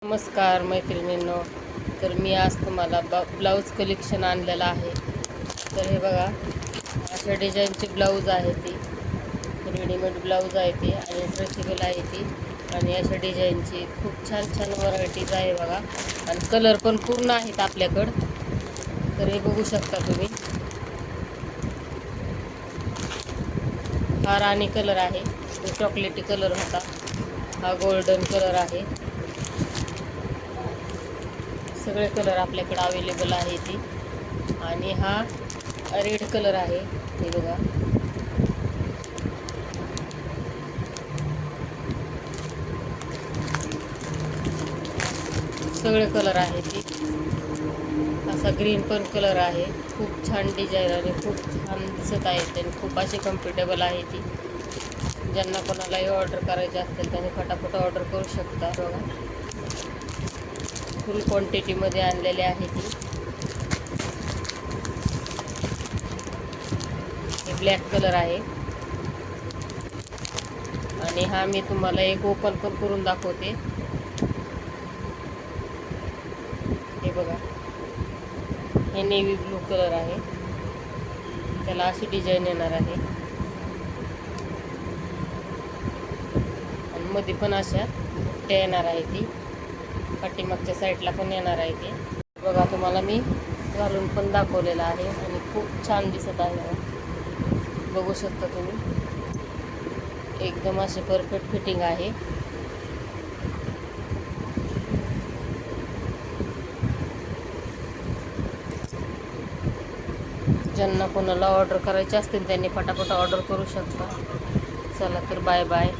नमस्कार मैत्रिणींनो. तर मी आज तुम्हाला ब्लाऊज कलेक्शन आणलेलं आहे. तर हे बघा, अशा डिझाईनची ब्लाऊज आहे ती. रेडीमेड ब्लाऊज आहे ती आणि स्ट्रेचेबल आहे ती. आणि अशा डिझाईनची खूप छान छान व्हरायटीज आहे बघा. आणि कलर पण पूर्ण आहेत आपल्याकडं. तर हे बघू शकता तुम्ही. हा राणी कलर आहे, तो चॉकलेटी कलर होता. हा गोल्डन कलर आहे. सगळे कलर आपल्याकडे अवेलेबल आहे ती. आणि हा रेड कलर आहे, हे बघा. सगळे कलर आहे ती. असा ग्रीन पण कलर आहे. खूप छान डिझाईन आणि खूप छान दिसत आहे आणि खूप अशी कम्फर्टेबल आहे ती. ज्यांना कोणालाही ऑर्डर करायची असेल त्यांनी फटाफट ऑर्डर करू शकता. बघा, फुल क्वांटिटीमध्ये आणलेली आहे ती. हे ब्लॅक कलर आहे. आणि हा मी तुम्हाला एक ओपन पण करून दाखवते. हे बघा, हे नेव्ही ब्लू कलर आहे. त्याला अशी डिझाईन येणार आहे आणि मध्ये पण अशा बुट्ट्या येणार आहे ती. पाठीमागच्या साईडला पण येणार आहे ती. बघा, तुम्हाला मी घालून पण दाखवलेलं आहे आणि खूप छान दिसत आहे. बघू शकता तुम्ही. एकदम असे परफेक्ट फिटिंग आहे. ज्यांना कोणाला ऑर्डर करायचे असतील त्यांनी फटाफट ऑर्डर करू शकता. चला तर बाय बाय.